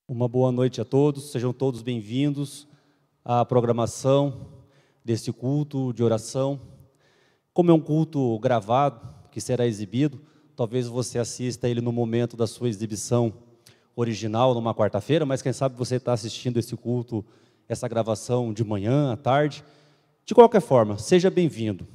Uma boa noite a todos, sejam todos bem-vindos à programação deste culto de oração. Como é um culto gravado, que será exibido, talvez você assista ele no momento da sua exibição original, numa quarta-feira, mas quem sabe você está assistindo esse culto, essa gravação de manhã, à tarde. De qualquer forma, seja bem-vindo,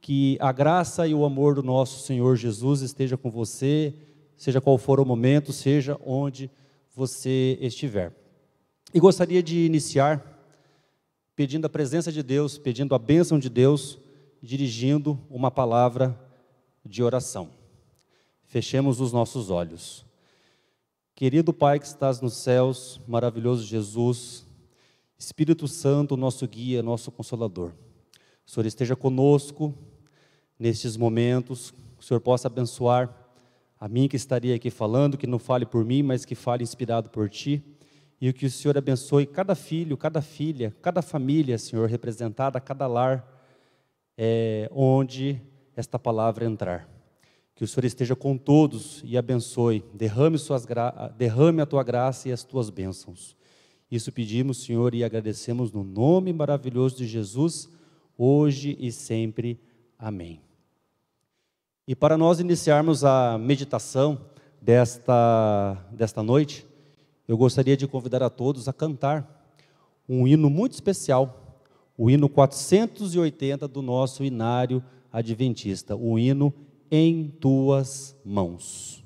que a graça e o amor do nosso Senhor Jesus esteja com você, seja qual for o momento, seja onde você estiver. E gostaria de iniciar pedindo a presença de Deus, pedindo a bênção de Deus, dirigindo uma palavra de oração. Fechemos os nossos olhos. Querido Pai que estás nos céus, maravilhoso Jesus, Espírito Santo, nosso guia, nosso consolador. O Senhor esteja conosco nestes momentos, que o Senhor possa abençoar a mim que estaria aqui falando, que não fale por mim, mas que fale inspirado por Ti, e que o Senhor abençoe cada filho, cada filha, cada família, Senhor, representada, cada lar, onde esta palavra entrar. Que o Senhor esteja com todos e abençoe, derrame a Tua graça e as Tuas bênçãos. Isso pedimos, Senhor, e agradecemos no nome maravilhoso de Jesus, hoje e sempre. Amém. E para nós iniciarmos a meditação desta noite, eu gostaria de convidar a todos a cantar um hino muito especial, o hino 480 do nosso inário adventista, o hino Em Tuas Mãos.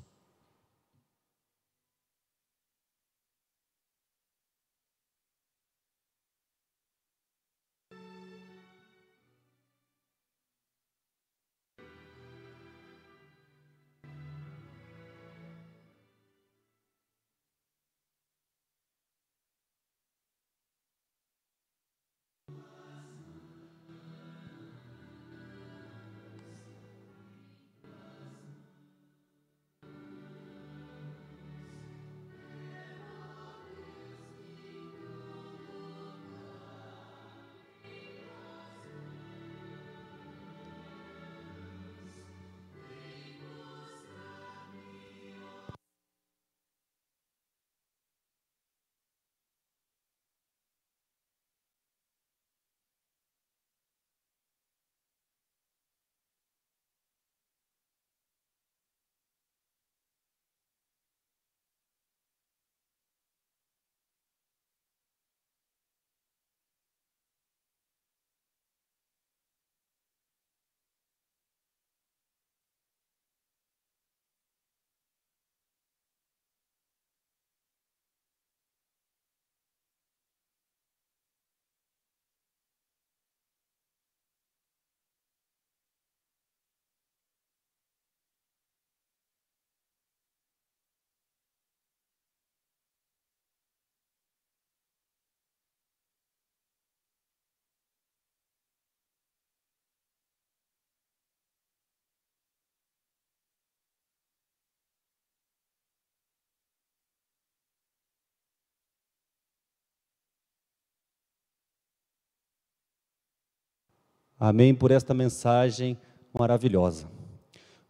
Amém por esta mensagem maravilhosa.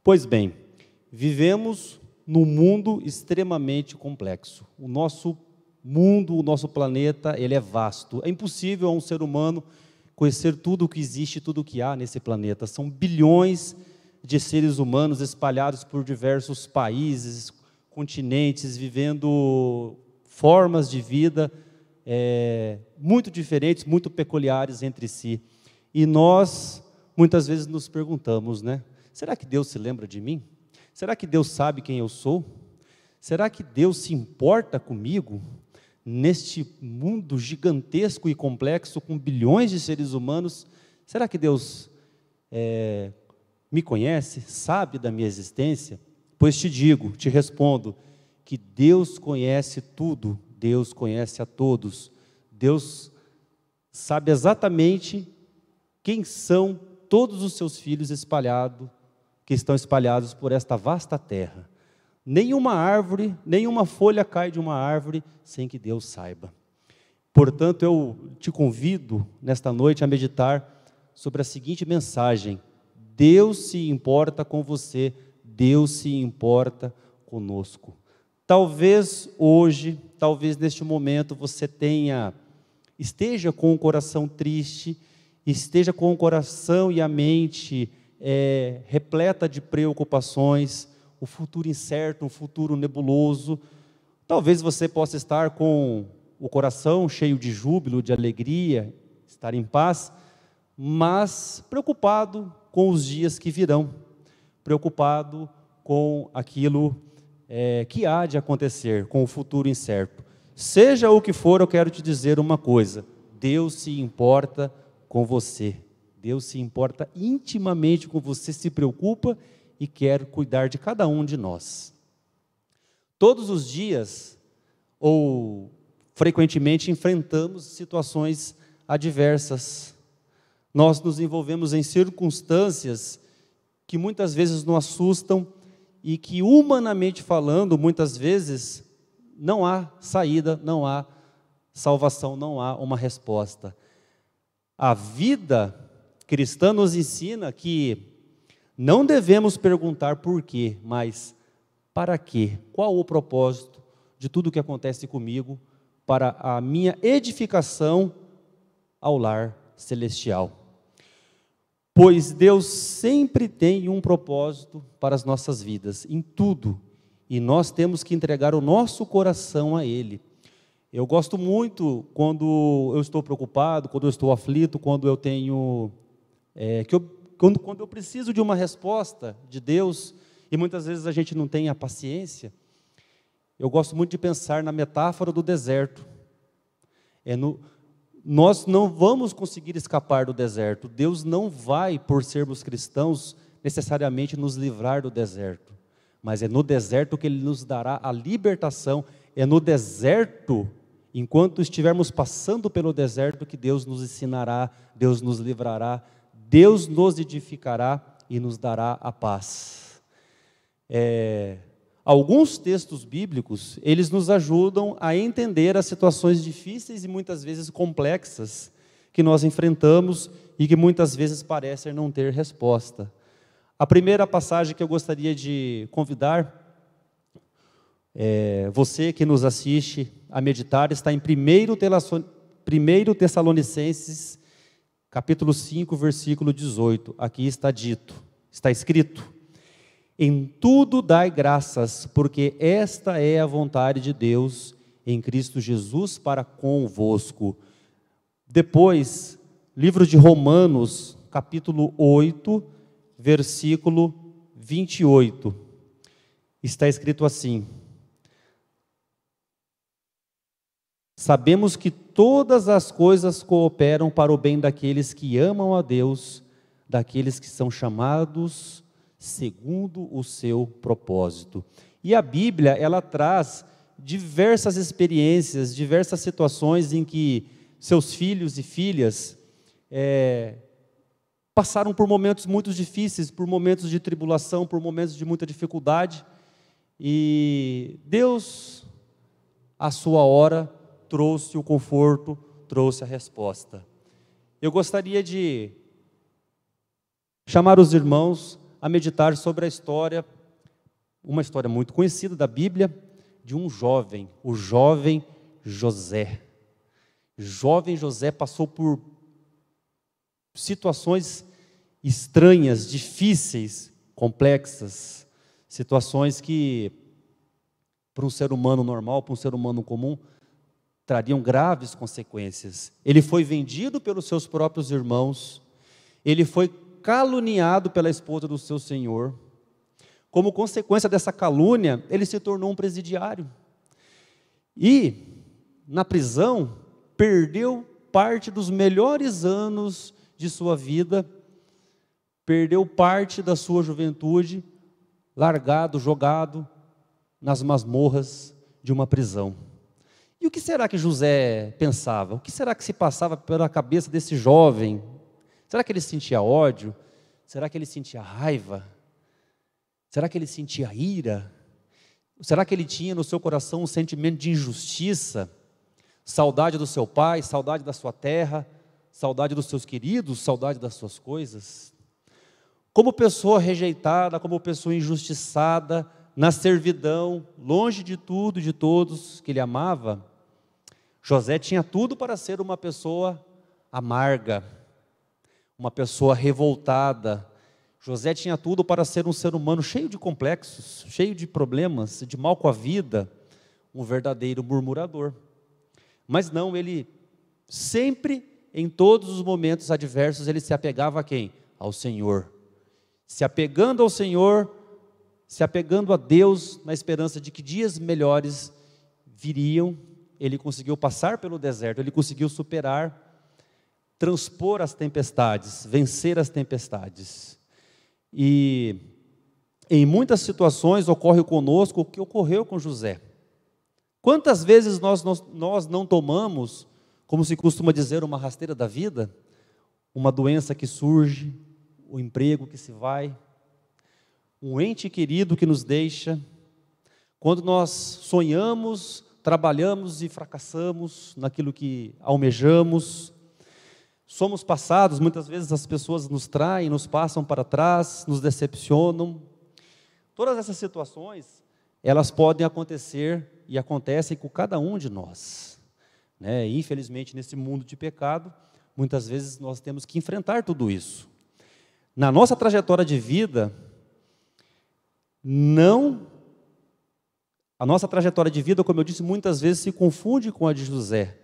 Pois bem, vivemos num mundo extremamente complexo. O nosso mundo, o nosso planeta, ele é vasto. É impossível a um ser humano conhecer tudo o que existe, tudo o que há nesse planeta. São bilhões de seres humanos espalhados por diversos países, continentes, vivendo formas de vida muito diferentes, muito peculiares entre si. E nós, muitas vezes, nos perguntamos, né? Será que Deus se lembra de mim? Será que Deus sabe quem eu sou? Será que Deus se importa comigo? Neste mundo gigantesco e complexo, com bilhões de seres humanos, será que Deus me conhece? Sabe da minha existência? Pois te respondo, que Deus conhece tudo, Deus conhece a todos. Deus sabe exatamente quem são todos os seus filhos que estão espalhados por esta vasta terra. Nenhuma árvore, nenhuma folha cai de uma árvore sem que Deus saiba. Portanto, eu te convido nesta noite a meditar sobre a seguinte mensagem: Deus se importa com você, Deus se importa conosco. Talvez hoje, talvez neste momento você esteja com o coração triste, esteja com o coração e a mente repleta de preocupações, o futuro incerto, um futuro nebuloso. Talvez você possa estar com o coração cheio de júbilo, de alegria, estar em paz, mas preocupado com os dias que virão, preocupado com aquilo que há de acontecer, com o futuro incerto. Seja o que for, eu quero te dizer uma coisa: Deus se importa com você. Deus se importa intimamente com você, se preocupa e quer cuidar de cada um de nós. Todos os dias, ou frequentemente, enfrentamos situações adversas. Nós nos envolvemos em circunstâncias que muitas vezes nos assustam e que, humanamente falando, muitas vezes não há saída, não há salvação, não há uma resposta. A vida cristã nos ensina que não devemos perguntar por quê, mas para quê? Qual o propósito de tudo o que acontece comigo para a minha edificação ao lar celestial? Pois Deus sempre tem um propósito para as nossas vidas, em tudo, e nós temos que entregar o nosso coração a Ele. Eu gosto muito quando eu estou preocupado, quando eu estou aflito, quando eu tenho quando eu preciso de uma resposta de Deus, e muitas vezes a gente não tem a paciência. Eu gosto muito de pensar na metáfora do deserto. Nós não vamos conseguir escapar do deserto. Deus não vai, por sermos cristãos, necessariamente nos livrar do deserto. Mas é no deserto que Ele nos dará a libertação. É no deserto, enquanto estivermos passando pelo deserto, que Deus nos ensinará, Deus nos livrará, Deus nos edificará e nos dará a paz. Alguns textos bíblicos, eles nos ajudam a entender as situações difíceis e muitas vezes complexas que nós enfrentamos e que muitas vezes parecem não ter resposta. A primeira passagem que eu gostaria de convidar você que nos assiste a meditar está em 1 Tessalonicenses, capítulo 5, versículo 18. Aqui está escrito: em tudo dai graças, porque esta é a vontade de Deus em Cristo Jesus para convosco. Depois, livro de Romanos, capítulo 8, versículo 28. Está escrito assim: sabemos que todas as coisas cooperam para o bem daqueles que amam a Deus, daqueles que são chamados segundo o seu propósito. E a Bíblia, ela traz diversas experiências, diversas situações em que seus filhos e filhas passaram por momentos muito difíceis, por momentos de tribulação, por momentos de muita dificuldade, e Deus, à sua hora, trouxe o conforto, trouxe a resposta. Eu gostaria de chamar os irmãos a meditar sobre a história, uma história muito conhecida da Bíblia, de um jovem, o jovem José. O jovem José passou por situações estranhas, difíceis, complexas, situações que, para um ser humano normal, para um ser humano comum, trariam graves consequências. Ele foi vendido pelos seus próprios irmãos, ele foi caluniado pela esposa do seu senhor. Como consequência dessa calúnia, ele se tornou um presidiário. E, na prisão, perdeu parte dos melhores anos de sua vida, perdeu parte da sua juventude, largado, jogado nas masmorras de uma prisão. E o que será que José pensava? O que será que se passava pela cabeça desse jovem? Será que ele sentia ódio? Será que ele sentia raiva? Será que ele sentia ira? Será que ele tinha no seu coração um sentimento de injustiça? Saudade do seu pai, saudade da sua terra, saudade dos seus queridos, saudade das suas coisas? Como pessoa rejeitada, como pessoa injustiçada, na servidão, longe de tudo e de todos que ele amava, José tinha tudo para ser uma pessoa amarga, uma pessoa revoltada. José tinha tudo para ser um ser humano cheio de complexos, cheio de problemas, de mal com a vida, um verdadeiro murmurador. Mas não, ele sempre, em todos os momentos adversos, ele se apegava a quem? Ao Senhor. Se apegando ao Senhor, se apegando a Deus, na esperança de que dias melhores viriam, ele conseguiu passar pelo deserto, ele conseguiu superar, transpor as tempestades, vencer as tempestades. E em muitas situações ocorre conosco o que ocorreu com José. Quantas vezes nós não tomamos, como se costuma dizer, uma rasteira da vida? Uma doença que surge, o emprego que se vai, um ente querido que nos deixa. Quando nós sonhamos, trabalhamos e fracassamos naquilo que almejamos, somos passados, muitas vezes as pessoas nos traem, nos passam para trás, nos decepcionam. Todas essas situações, elas podem acontecer e acontecem com cada um de nós, né? Infelizmente, nesse mundo de pecado, muitas vezes nós temos que enfrentar tudo isso. Na nossa trajetória de vida, a nossa trajetória de vida, como eu disse, muitas vezes se confunde com a de José.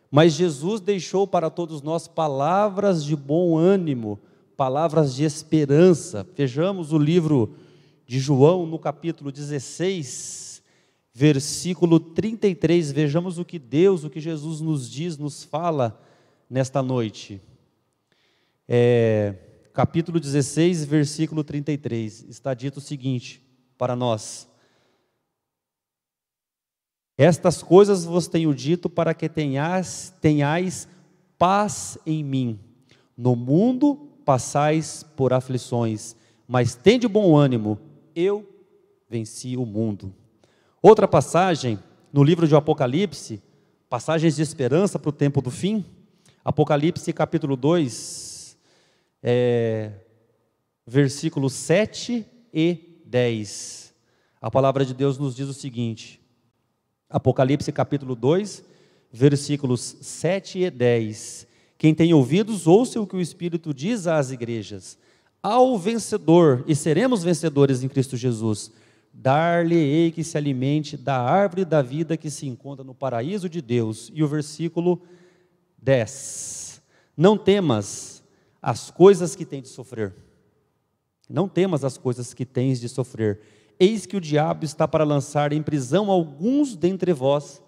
Mas Jesus deixou para todos nós palavras de bom ânimo, palavras de esperança. Vejamos o livro de João, no capítulo 16, versículo 33. Vejamos o que Deus, o que Jesus nos diz, nos fala nesta noite. Capítulo 16, versículo 33. Está dito o seguinte para nós: estas coisas vos tenho dito para que tenhais paz em mim. No mundo passais por aflições, mas tende bom ânimo, eu venci o mundo. Outra passagem, no livro de Apocalipse, passagens de esperança para o tempo do fim, Apocalipse capítulo 2, versículos 7 e 10. A palavra de Deus nos diz o seguinte: Apocalipse capítulo 2, versículos 7 e 10. Quem tem ouvidos, ouça o que o Espírito diz às igrejas. Ao vencedor, e seremos vencedores em Cristo Jesus, dar-lhe-ei que se alimente da árvore da vida que se encontra no paraíso de Deus. E o versículo 10. Não temas as coisas que tens de sofrer. Não temas as coisas que tens de sofrer. Eis que o diabo está para lançar em prisão alguns dentre vós,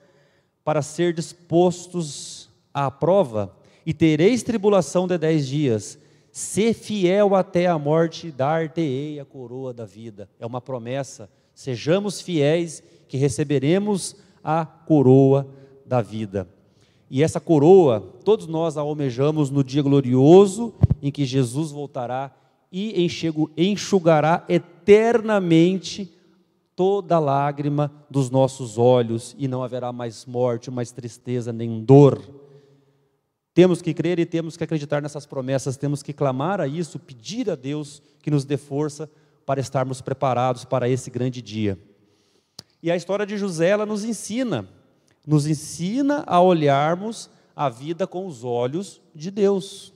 para ser dispostos à prova, e tereis tribulação de 10 dias. Sê fiel até a morte, dar-te-ei a coroa da vida. É uma promessa. Sejamos fiéis, que receberemos a coroa da vida. E essa coroa, todos nós a almejamos no dia glorioso, em que Jesus voltará e enxugará eternamente toda lágrima dos nossos olhos, e não haverá mais morte, mais tristeza, nem dor. Temos que crer e temos que acreditar nessas promessas, temos que clamar a isso, pedir a Deus que nos dê força para estarmos preparados para esse grande dia. E a história de José, ela nos ensina a olharmos a vida com os olhos de Deus.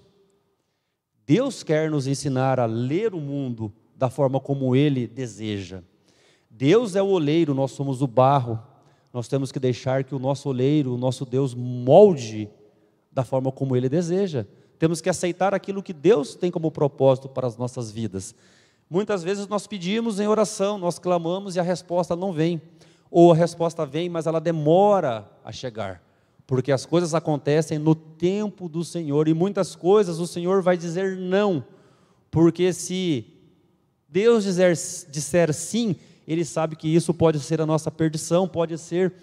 Deus quer nos ensinar a ler o mundo da forma como Ele deseja. Deus é o oleiro, nós somos o barro. Nós temos que deixar que o nosso oleiro, o nosso Deus, molde da forma como Ele deseja. Temos que aceitar aquilo que Deus tem como propósito para as nossas vidas. Muitas vezes nós pedimos em oração, nós clamamos e a resposta não vem. Ou a resposta vem, mas ela demora a chegar. Porque as coisas acontecem no tempo do Senhor, e muitas coisas o Senhor vai dizer não, porque se Deus disser sim, Ele sabe que isso pode ser a nossa perdição, pode ser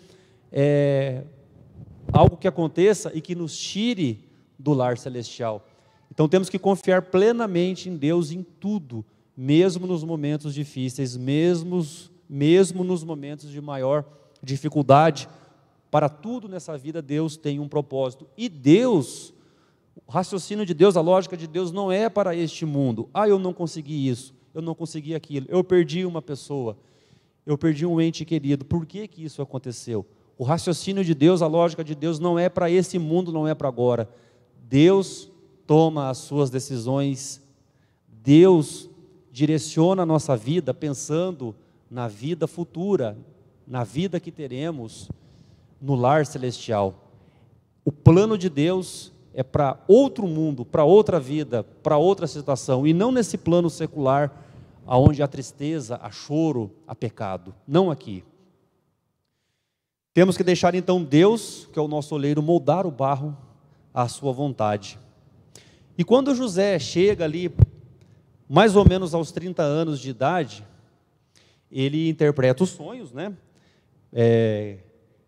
algo que aconteça e que nos tire do lar celestial. Então temos que confiar plenamente em Deus em tudo, mesmo nos momentos difíceis, mesmo nos momentos de maior dificuldade. Para tudo nessa vida, Deus tem um propósito. E Deus, o raciocínio de Deus, a lógica de Deus não é para este mundo. Eu não consegui isso, eu não consegui aquilo, eu perdi uma pessoa. eu perdi um ente querido. Por que que isso aconteceu? O raciocínio de Deus, a lógica de Deus não é para esse mundo, não é para agora. Deus toma as suas decisões, Deus direciona a nossa vida pensando na vida futura, na vida que teremos no lar celestial. O plano de Deus é para outro mundo, para outra vida, para outra situação, e não nesse plano secular, onde há tristeza, há choro, há pecado. Não aqui. Temos que deixar então Deus, que é o nosso oleiro, moldar o barro à sua vontade. E quando José chega ali, mais ou menos aos 30 anos de idade, ele interpreta os sonhos, né?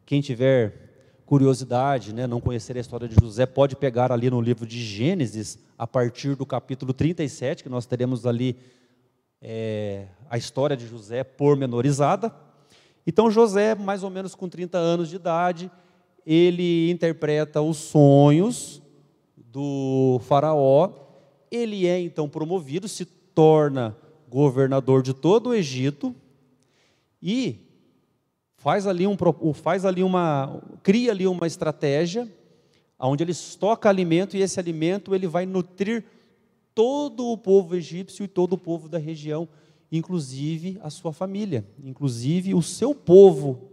Quem tiver curiosidade, né, não conhecer a história de José, pode pegar ali no livro de Gênesis, a partir do capítulo 37, que nós teremos ali a história de José pormenorizada. Então José, mais ou menos com 30 anos de idade, ele interpreta os sonhos do faraó, ele é então promovido, se torna governador de todo o Egito e cria ali uma estratégia onde ele estoca alimento, e esse alimento ele vai nutrir todo o povo egípcio e todo o povo da região, inclusive a sua família, inclusive o seu povo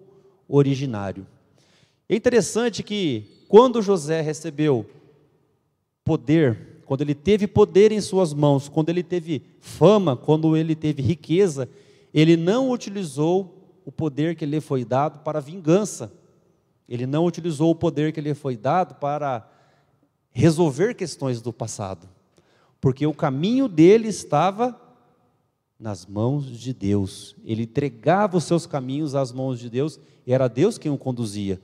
originário. É interessante que quando José recebeu poder, quando ele teve poder em suas mãos, quando ele teve fama, quando ele teve riqueza, ele não utilizou o poder que lhe foi dado para vingança. Ele não utilizou o poder que lhe foi dado para resolver questões do passado, porque o caminho dele estava nas mãos de Deus. Ele entregava os seus caminhos às mãos de Deus, e era Deus quem o conduzia.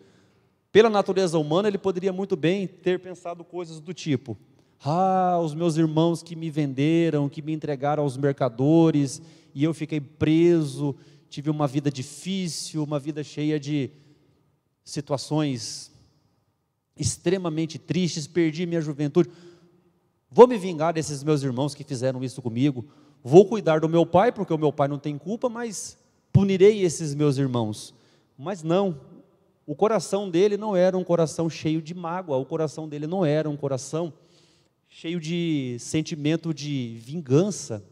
Pela natureza humana, ele poderia muito bem ter pensado coisas do tipo: os meus irmãos que me venderam, que me entregaram aos mercadores, e eu fiquei preso, tive uma vida difícil, uma vida cheia de situações extremamente tristes, perdi minha juventude. Vou me vingar desses meus irmãos que fizeram isso comigo, vou cuidar do meu pai, porque o meu pai não tem culpa, mas punirei esses meus irmãos. Mas não, o coração dele não era um coração cheio de mágoa, o coração dele não era um coração cheio de sentimento de vingança.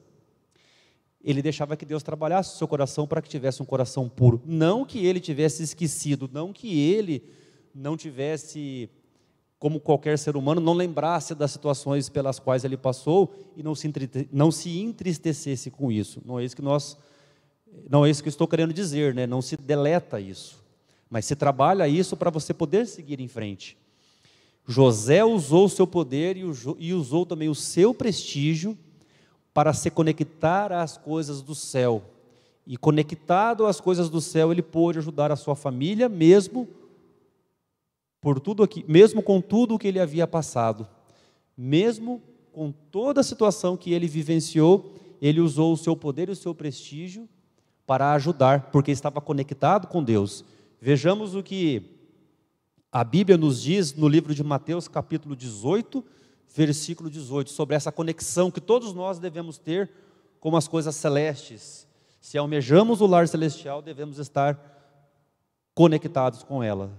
Ele deixava que Deus trabalhasse o seu coração para que tivesse um coração puro. Não que ele tivesse esquecido, não que ele não tivesse, como qualquer ser humano, não lembrasse das situações pelas quais ele passou e não se entristecesse com isso. Não é isso que eu estou querendo dizer, né? Não se deleta isso, mas se trabalha isso para você poder seguir em frente. José usou o seu poder e usou também o seu prestígio para se conectar às coisas do céu. E conectado às coisas do céu, ele pôde ajudar a sua família, mesmo com tudo o que ele havia passado. Mesmo com toda a situação que ele vivenciou, ele usou o seu poder e o seu prestígio para ajudar, porque estava conectado com Deus. Vejamos o que a Bíblia nos diz no livro de Mateus, capítulo 18, versículo 18, sobre essa conexão que todos nós devemos ter com as coisas celestes. Se almejamos o lar celestial, devemos estar conectados com ela.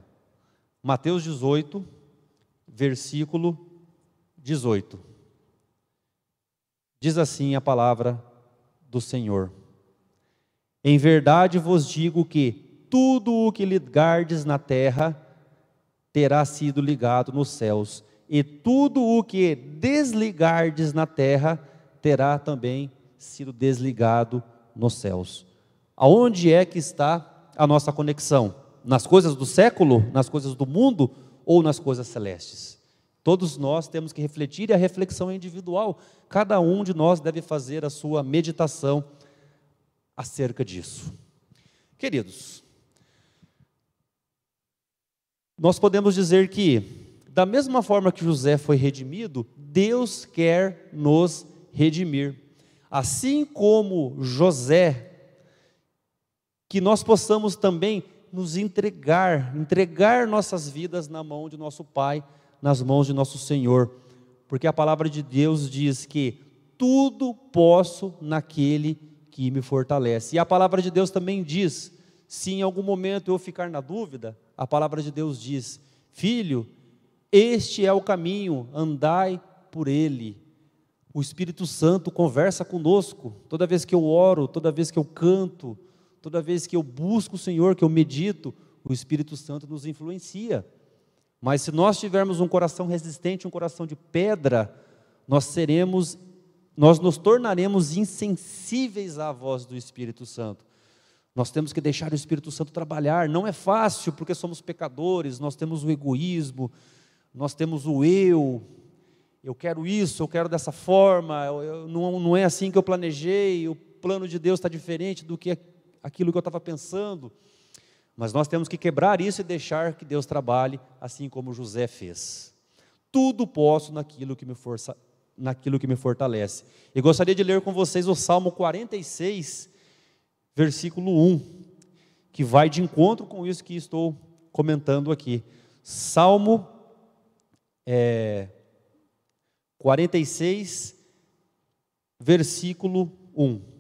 Mateus 18, versículo 18. Diz assim a palavra do Senhor: em verdade vos digo que tudo o que ligardes na terra terá sido ligado nos céus, e tudo o que desligardes na terra terá também sido desligado nos céus. Aonde é que está a nossa conexão? Nas coisas do século, nas coisas do mundo ou nas coisas celestes? Todos nós temos que refletir, e a reflexão é individual. Cada um de nós deve fazer a sua meditação acerca disso. Queridos, nós podemos dizer que, da mesma forma que José foi redimido, Deus quer nos redimir. Assim como José, que nós possamos também nos entregar nossas vidas na mão de nosso Pai, nas mãos de nosso Senhor, porque a palavra de Deus diz que tudo posso naquele que que me fortalece. E a palavra de Deus também diz, se em algum momento eu ficar na dúvida, a palavra de Deus diz: filho, este é o caminho, andai por ele. O Espírito Santo conversa conosco, toda vez que eu oro, toda vez que eu canto, toda vez que eu busco o Senhor, que eu medito, o Espírito Santo nos influencia. Mas se nós tivermos um coração resistente, um coração de pedra, nós nos tornaremos insensíveis à voz do Espírito Santo. Nós temos que deixar o Espírito Santo trabalhar. Não é fácil, porque somos pecadores, nós temos o egoísmo, nós temos o eu quero isso, eu quero dessa forma, não é assim que eu planejei, o plano de Deus está diferente do que aquilo que eu estava pensando. Mas nós temos que quebrar isso e deixar que Deus trabalhe, assim como José fez. Tudo posso naquilo que me fortalece. E gostaria de ler com vocês o Salmo 46, versículo 1, que vai de encontro com isso que estou comentando aqui. Salmo 46, versículo 1. Deixa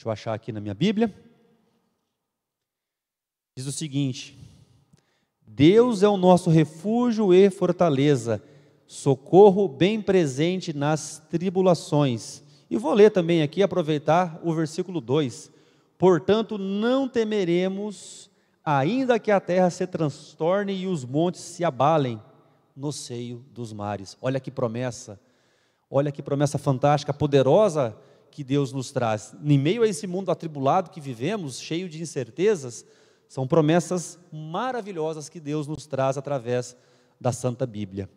eu achar aqui na minha Bíblia. Diz o seguinte: Deus é o nosso refúgio e fortaleza, socorro bem presente nas tribulações. E vou ler também aqui, aproveitar o versículo 2. Portanto, não temeremos, ainda que a terra se transtorne e os montes se abalem no seio dos mares. Olha que promessa fantástica, poderosa que Deus nos traz. Em meio a esse mundo atribulado que vivemos, cheio de incertezas, são promessas maravilhosas que Deus nos traz através da Santa Bíblia.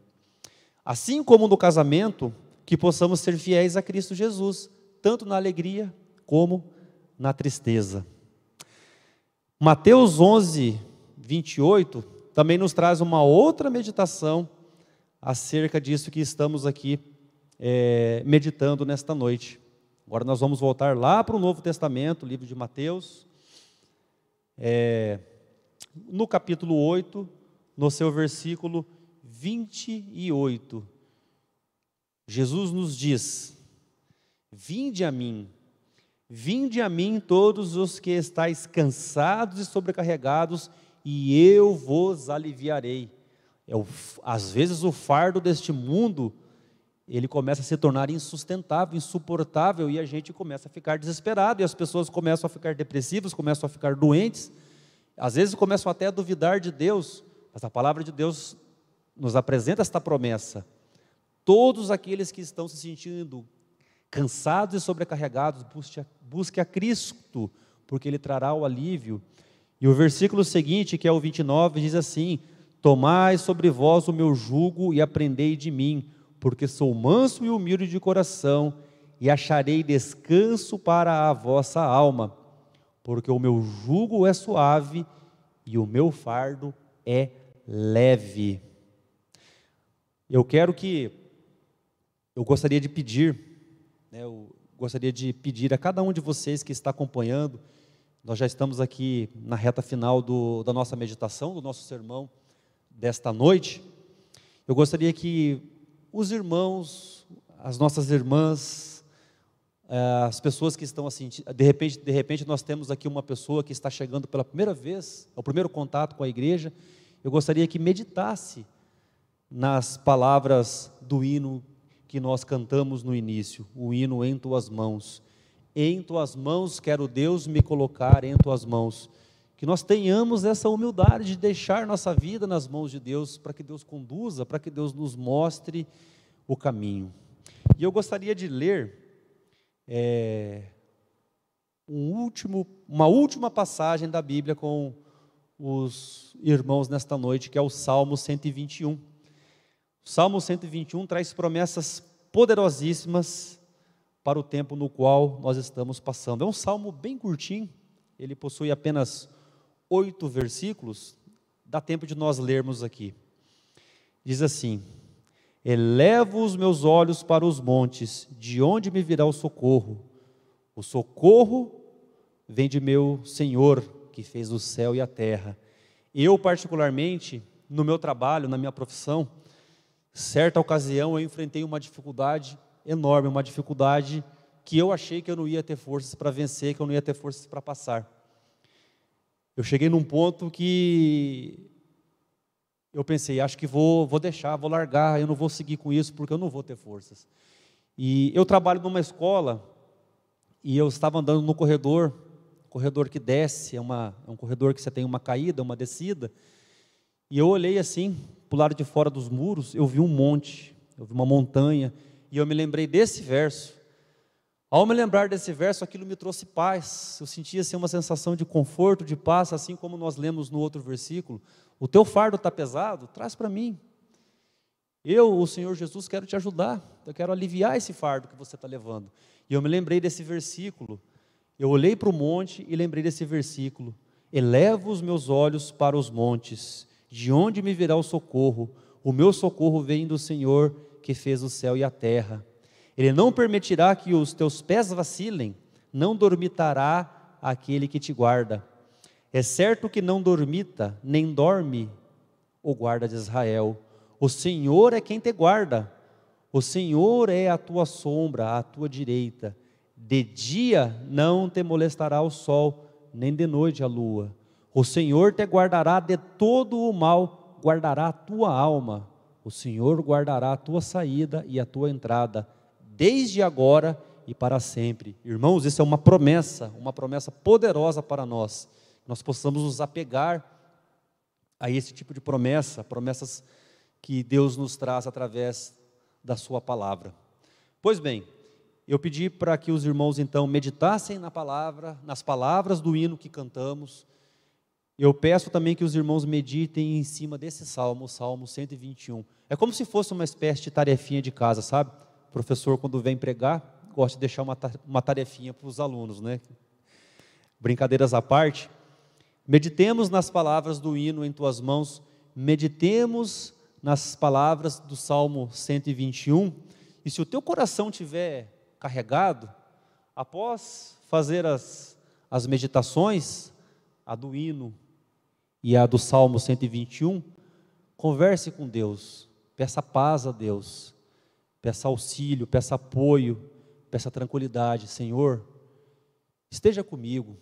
Assim como no casamento, que possamos ser fiéis a Cristo Jesus, tanto na alegria como na tristeza. Mateus 11, 28, também nos traz uma outra meditação acerca disso que estamos aqui meditando nesta noite. Agora nós vamos voltar lá para o Novo Testamento, livro de Mateus, no capítulo 8, no seu versículo 28. Jesus nos diz: vinde a mim todos os que estáis cansados e sobrecarregados, e eu vos aliviarei. Às vezes o fardo deste mundo, ele começa a se tornar insustentável, insuportável, e a gente começa a ficar desesperado, e as pessoas começam a ficar depressivas, começam a ficar doentes, às vezes começam até a duvidar de Deus, mas a palavra de Deus nos apresenta esta promessa: todos aqueles que estão se sentindo cansados e sobrecarregados, busque a Cristo, porque Ele trará o alívio. E o versículo seguinte, que é o 29, diz assim: tomai sobre vós o meu jugo e aprendei de mim, porque sou manso e humilde de coração, e acharei descanso para a vossa alma, porque o meu jugo é suave e o meu fardo é leve. Eu gostaria de pedir a cada um de vocês que está acompanhando, nós já estamos aqui na reta final da nossa meditação, do nosso sermão desta noite. Eu gostaria que os irmãos, as nossas irmãs, as pessoas que estão assim, de repente nós temos aqui uma pessoa que está chegando pela primeira vez, é o primeiro contato com a igreja. Eu gostaria que meditasse nas palavras do hino que nós cantamos no início, o hino Em Tuas Mãos. Em Tuas Mãos quero, Deus, me colocar em Tuas mãos. Que nós tenhamos essa humildade de deixar nossa vida nas mãos de Deus, para que Deus conduza, para que Deus nos mostre o caminho. E eu gostaria de ler uma última passagem da Bíblia com os irmãos nesta noite, que é o Salmo 121. O Salmo 121 traz promessas poderosíssimas para o tempo no qual nós estamos passando. É um salmo bem curtinho, ele possui apenas 8 versículos, dá tempo de nós lermos aqui. Diz assim: elevo os meus olhos para os montes, de onde me virá o socorro? O socorro vem de meu Senhor, que fez o céu e a terra. Eu, particularmente, no meu trabalho, na minha profissão, certa ocasião eu enfrentei uma dificuldade enorme, uma dificuldade que eu achei que eu não ia ter forças para vencer, que eu não ia ter forças para passar. Eu cheguei num ponto que eu pensei, acho que vou deixar, vou largar, eu não vou seguir com isso, porque eu não vou ter forças. E eu trabalho numa escola, e eu estava andando no corredor que desce, é um corredor que você tem uma caída, uma descida, e eu olhei assim, para o lado de fora dos muros, eu vi um monte, eu vi uma montanha, e eu me lembrei desse verso. Ao me lembrar desse verso, aquilo me trouxe paz, eu sentia assim, uma sensação de conforto, de paz, assim como nós lemos no outro versículo, o teu fardo está pesado, traz para mim. Eu, o Senhor Jesus, quero te ajudar, eu quero aliviar esse fardo que você está levando. E eu me lembrei desse versículo, eu olhei para o monte e lembrei desse versículo, elevo os meus olhos para os montes, de onde me virá o meu socorro vem do Senhor, que fez o céu e a terra. Ele não permitirá que os teus pés vacilem, não dormitará aquele que te guarda. É certo que não dormita, nem dorme o guarda de Israel. O Senhor é quem te guarda, o Senhor é a tua sombra, à tua direita. De dia não te molestará o sol, nem de noite a lua. O Senhor te guardará de todo o mal, guardará a tua alma. O Senhor guardará a tua saída e a tua entrada, desde agora e para sempre. Irmãos, isso é uma promessa poderosa para nós. Nós possamos nos apegar a esse tipo de promessas que Deus nos traz através da sua palavra. Pois bem, eu pedi para que os irmãos então meditassem nas palavras do hino que cantamos. Eu peço também que os irmãos meditem em cima desse salmo, o Salmo 121. É como se fosse uma espécie de tarefinha de casa, sabe? O professor, quando vem pregar, gosta de deixar uma tarefinha para os alunos, né? Brincadeiras à parte, meditemos nas palavras do hino em tuas mãos, meditemos nas palavras do Salmo 121, e se o teu coração estiver carregado, após fazer as meditações, a do hino e a do Salmo 121, converse com Deus, peça paz a Deus, peça auxílio, peça apoio, peça tranquilidade. Senhor, esteja comigo.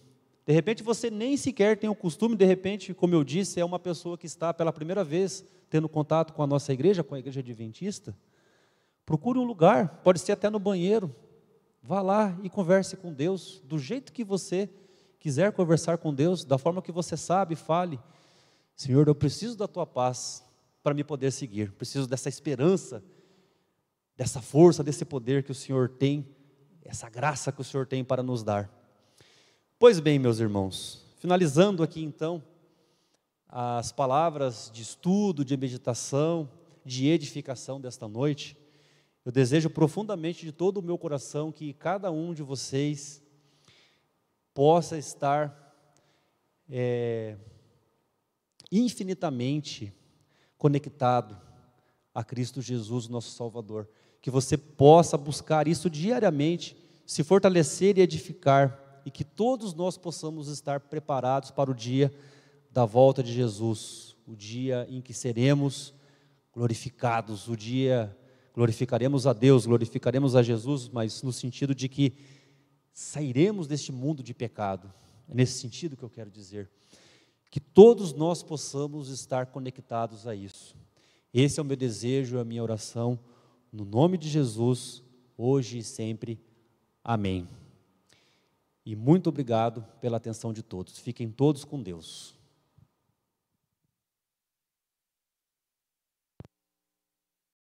De repente você nem sequer tem o costume, de repente, como eu disse, é uma pessoa que está pela primeira vez tendo contato com a nossa igreja, com a igreja adventista. Procure um lugar, pode ser até no banheiro, vá lá e converse com Deus, do jeito que você quiser conversar com Deus, da forma que você sabe, fale. Senhor, eu preciso da tua paz para me poder seguir, preciso dessa esperança, dessa força, desse poder que o Senhor tem, essa graça que o Senhor tem para nos dar. Pois bem, meus irmãos, finalizando aqui então, as palavras de estudo, de meditação, de edificação desta noite, eu desejo profundamente de todo o meu coração que cada um de vocês possa estar infinitamente conectado a Cristo Jesus, nosso Salvador. Que você possa buscar isso diariamente, se fortalecer e edificar, e que todos nós possamos estar preparados para o dia da volta de Jesus, o dia em que seremos glorificados, o dia glorificaremos a Deus, glorificaremos a Jesus, mas no sentido de que sairemos deste mundo de pecado. É nesse sentido que eu quero dizer. Que todos nós possamos estar conectados a isso. Esse é o meu desejo, a minha oração, no nome de Jesus, hoje e sempre. Amém. E muito obrigado pela atenção de todos. Fiquem todos com Deus.